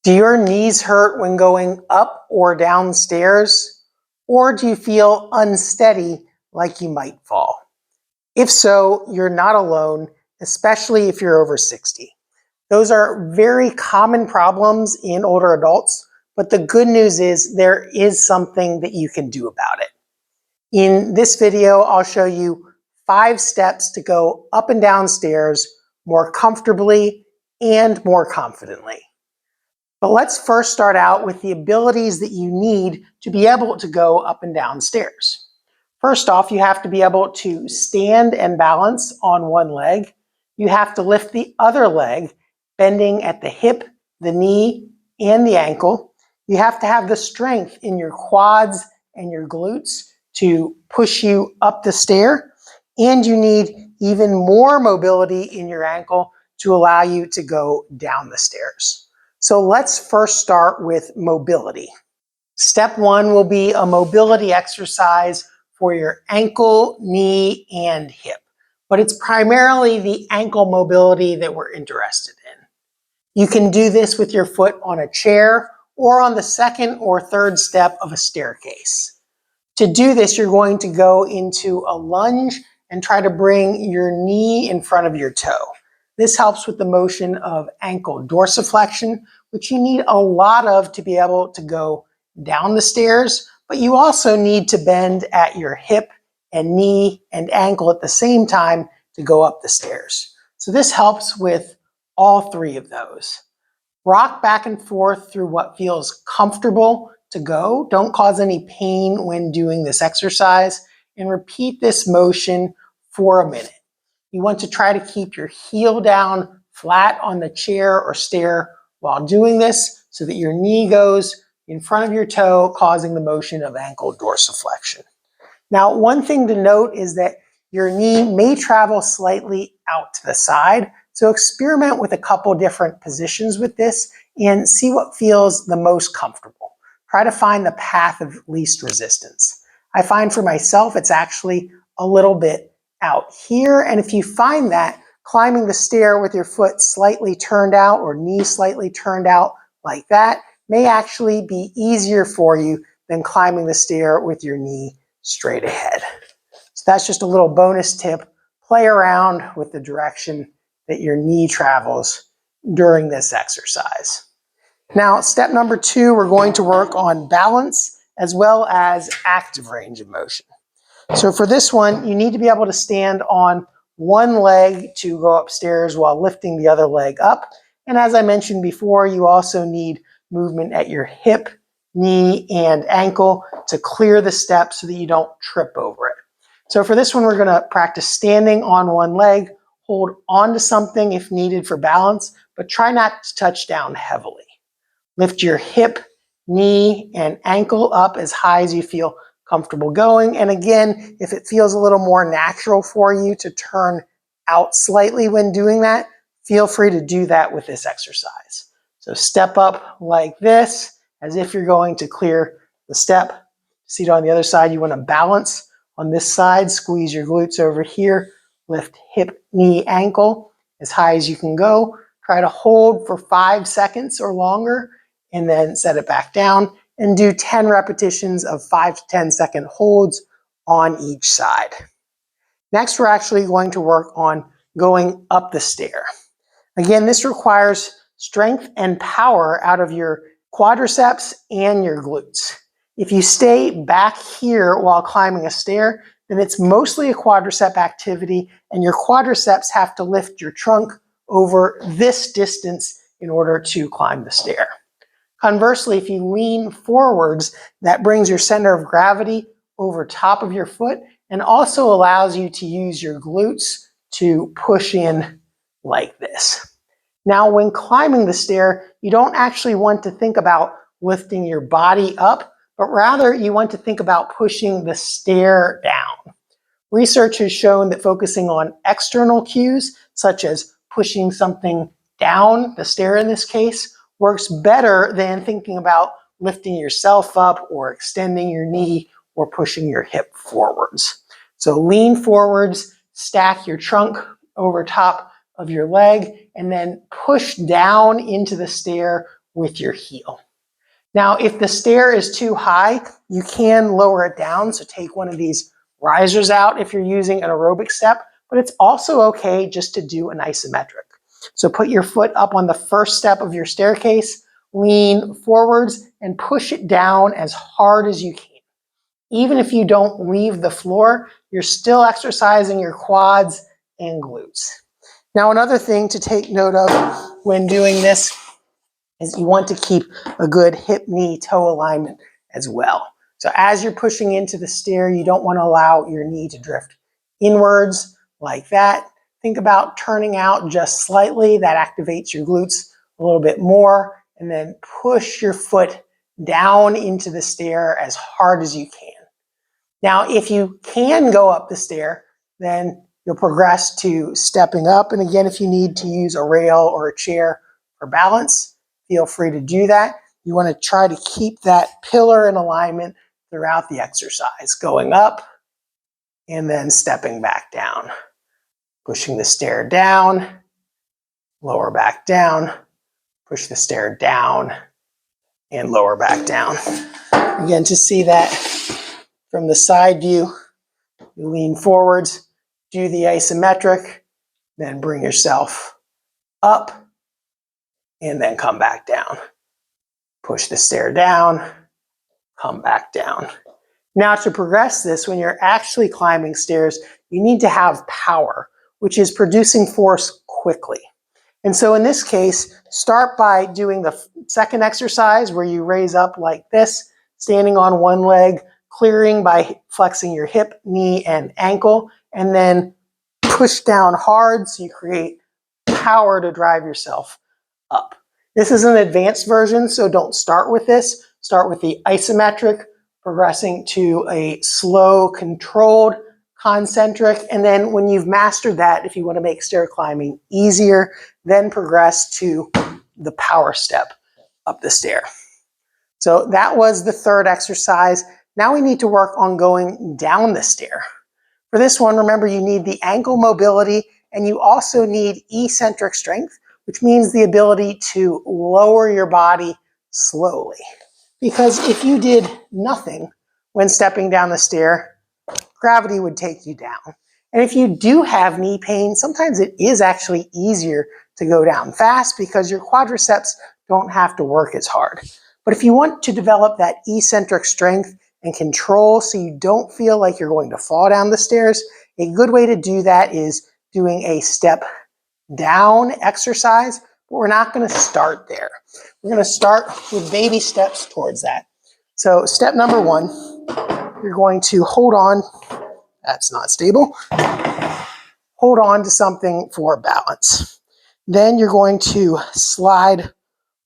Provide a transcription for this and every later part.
Do your knees hurt when going up or down stairs? Or do you feel unsteady like you might fall? If so, you're not alone, especially if you're over 60. Those are very common problems in older adults, but the good news is there is something that you can do about it. In this video, I'll show you 5 steps to go up and down stairs more comfortably and more confidently. But let's first start out with the abilities that you need to be able to go up and down stairs. First off, you have to be able to stand and balance on one leg. You have to lift the other leg, bending at the hip, the knee, and the ankle. You have to have the strength in your quads and your glutes to push you up the stair. And you need even more mobility in your ankle to allow you to go down the stairs. So let's first start with mobility. Step 1 will be a mobility exercise for your ankle, knee, and hip. But it's primarily the ankle mobility that we're interested in. You can do this with your foot on a chair or on the second or third step of a staircase. To do this, you're going to go into a lunge and try to bring your knee in front of your toe. This helps with the motion of ankle dorsiflexion, which you need a lot of to be able to go down the stairs, but you also need to bend at your hip and knee and ankle at the same time to go up the stairs. So this helps with all 3 of those. Rock back and forth through what feels comfortable to go. Don't cause any pain when doing this exercise, and repeat this motion for a minute. You want to try to keep your heel down flat on the chair or stair while doing this so that your knee goes in front of your toe, causing the motion of ankle dorsiflexion. Now, one thing to note is that your knee may travel slightly out to the side, so experiment with a couple different positions with this and see what feels the most comfortable. Try to find the path of least resistance. I find for myself it's actually a little bit out here, and if you find that, climbing the stair with your foot slightly turned out or knee slightly turned out like that may actually be easier for you than climbing the stair with your knee straight ahead. So that's just a little bonus tip. Play around with the direction that your knee travels during this exercise. Now, step number 2, we're going to work on balance as well as active range of motion. So for this one, you need to be able to stand on one leg to go upstairs while lifting the other leg up. And as I mentioned before, you also need movement at your hip, knee, and ankle to clear the step so that you don't trip over it. So for this one, we're going to practice standing on one leg, hold on to something if needed for balance, but try not to touch down heavily. Lift your hip, knee, and ankle up as high as you feel comfortable going. And again, if it feels a little more natural for you to turn out slightly when doing that, feel free to do that with this exercise. So step up like this, as if you're going to clear the step. Seat on the other side, you want to balance on this side, squeeze your glutes over here, lift hip, knee, ankle as high as you can go. Try to hold for 5 seconds or longer, and then set it back down. And do 10 repetitions of 5 to 10 second holds on each side. Next, we're actually going to work on going up the stair. Again, this requires strength and power out of your quadriceps and your glutes. If you stay back here while climbing a stair, then it's mostly a quadricep activity, and your quadriceps have to lift your trunk over this distance in order to climb the stair. Conversely, if you lean forwards, that brings your center of gravity over top of your foot and also allows you to use your glutes to push in like this. Now, when climbing the stair, you don't actually want to think about lifting your body up, but rather you want to think about pushing the stair down. Research has shown that focusing on external cues, such as pushing something down, the stair in this case, works better than thinking about lifting yourself up or extending your knee or pushing your hip forwards. So lean forwards, stack your trunk over top of your leg, and then push down into the stair with your heel. Now, if the stair is too high, you can lower it down. So take one of these risers out if you're using an aerobic step, but it's also okay just to do an isometric. So put your foot up on the first step of your staircase, lean forwards, and push it down as hard as you can. Even if you don't leave the floor, you're still exercising your quads and glutes. Now, another thing to take note of when doing this is you want to keep a good hip, knee, toe alignment as well. So as you're pushing into the stair, you don't want to allow your knee to drift inwards like that. Think about turning out just slightly. That activates your glutes a little bit more. And then push your foot down into the stair as hard as you can. Now, if you can go up the stair, then you'll progress to stepping up. And again, if you need to use a rail or a chair for balance, feel free to do that. You want to try to keep that pillar in alignment throughout the exercise, going up and then stepping back down. Pushing the stair down, lower back down, push the stair down, and lower back down. Again, to see that from the side view, you lean forwards, do the isometric, then bring yourself up, and then come back down. Push the stair down, come back down. Now, to progress this, when you're actually climbing stairs, you need to have power, which is producing force quickly. And so in this case, start by doing the second exercise where you raise up like this, standing on one leg, clearing by flexing your hip, knee, and ankle, and then push down hard so you create power to drive yourself up. This is an advanced version, so don't start with this. Start with the isometric, progressing to a slow, controlled, concentric, and then when you've mastered that, if you want to make stair climbing easier, then progress to the power step up the stair. So that was the third exercise. Now we need to work on going down the stair. For this one, remember you need the ankle mobility and you also need eccentric strength, which means the ability to lower your body slowly. Because if you did nothing when stepping down the stair, gravity would take you down. And if you do have knee pain, sometimes it is actually easier to go down fast because your quadriceps don't have to work as hard. But if you want to develop that eccentric strength and control so you don't feel like you're going to fall down the stairs, a good way to do that is doing a step down exercise, but we're not going to start there. We're going to start with baby steps towards that. So step number one, you're going to hold on, that's not stable, hold on to something for balance. Then you're going to slide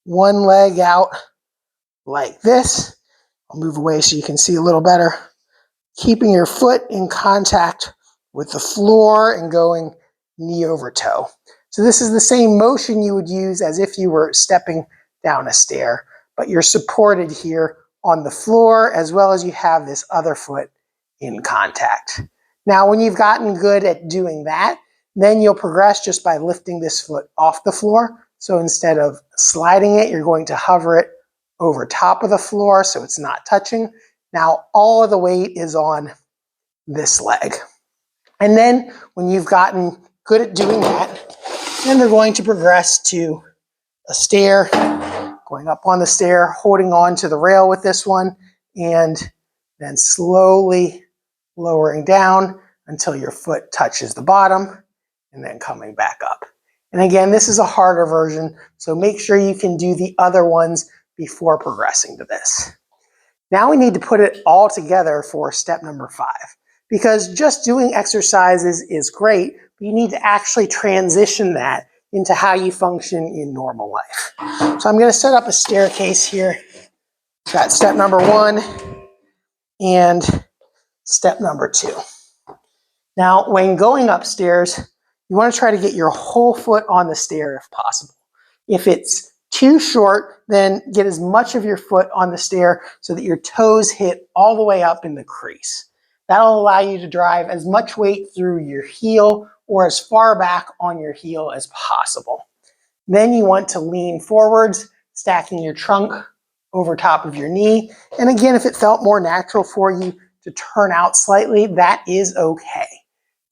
one leg out like this. I'll move away so you can see a little better. Keeping your foot in contact with the floor and going knee over toe. So this is the same motion you would use as if you were stepping down a stair, but you're supported here on the floor as well as you have this other foot in contact. Now, when you've gotten good at doing that, then you'll progress just by lifting this foot off the floor. So instead of sliding it, you're going to hover it over top of the floor so it's not touching. Now, all of the weight is on this leg. And then when you've gotten good at doing that, then they're going to progress to a stair, going up on the stair, holding on to the rail with this one, and then slowly lowering down until your foot touches the bottom, and then coming back up. And again, this is a harder version, so make sure you can do the other ones before progressing to this. Now we need to put it all together for step number 5, because just doing exercises is great, but you need to actually transition that into how you function in normal life. So I'm going to set up a staircase here. Got step number 1 and step number 2. Now, when going upstairs, you want to try to get your whole foot on the stair if possible. If it's too short, then get as much of your foot on the stair so that your toes hit all the way up in the crease. That'll allow you to drive as much weight through your heel or as far back on your heel as possible. Then you want to lean forwards, stacking your trunk over top of your knee. And again, if it felt more natural for you to turn out slightly, that is okay.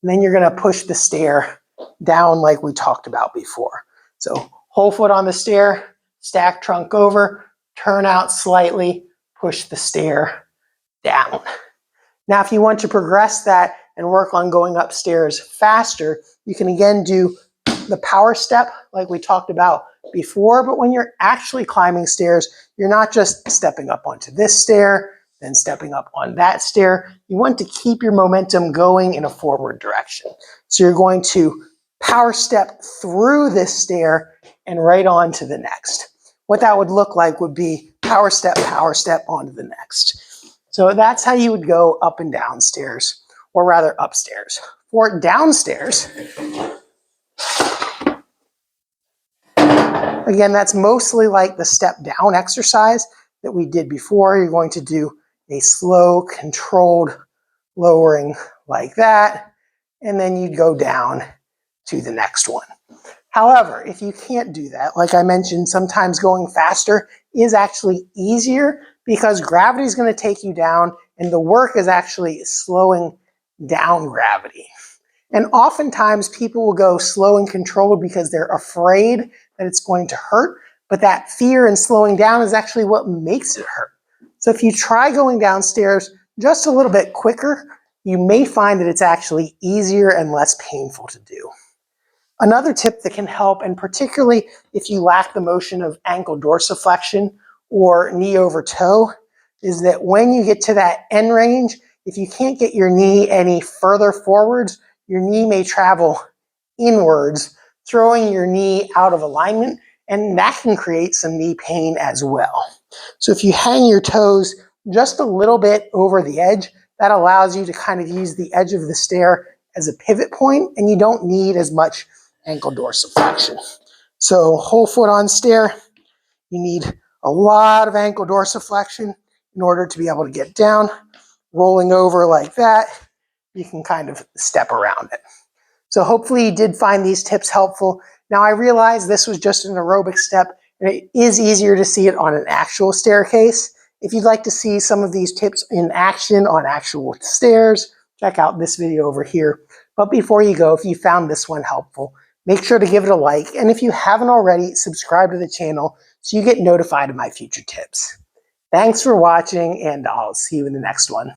And then you're gonna push the stair down like we talked about before. So whole foot on the stair, stack trunk over, turn out slightly, push the stair down. Now, if you want to progress that and work on going upstairs faster, you can again do the power step like we talked about before, but when you're actually climbing stairs, you're not just stepping up onto this stair, then stepping up on that stair. You want to keep your momentum going in a forward direction. So you're going to power step through this stair and right on to the next. What that would look like would be power step onto the next. So that's how you would go up and down stairs, or rather upstairs. For downstairs, again, that's mostly like the step down exercise that we did before. You're going to do a slow, controlled lowering like that, and then you go down to the next one. However, if you can't do that, like I mentioned, sometimes going faster is actually easier because gravity is going to take you down and the work is actually slowing down gravity. And oftentimes people will go slow and controlled because they're afraid that it's going to hurt, but that fear and slowing down is actually what makes it hurt. So if you try going downstairs just a little bit quicker, you may find that it's actually easier and less painful to do. Another tip that can help, and particularly if you lack the motion of ankle dorsiflexion or knee over toe, is that when you get to that end range, if you can't get your knee any further forwards, your knee may travel inwards, throwing your knee out of alignment, and that can create some knee pain as well. So if you hang your toes just a little bit over the edge, that allows you to kind of use the edge of the stair as a pivot point, and you don't need as much ankle dorsiflexion. So whole foot on stair, you need a lot of ankle dorsiflexion in order to be able to get down. Rolling over like that, you can kind of step around it. So hopefully you did find these tips helpful. Now I realize this was just an aerobic step, and it is easier to see it on an actual staircase. If you'd like to see some of these tips in action on actual stairs, check out this video over here. But before you go, if you found this one helpful, make sure to give it a like, and if you haven't already, subscribe to the channel so you get notified of my future tips. Thanks for watching, and I'll see you in the next one.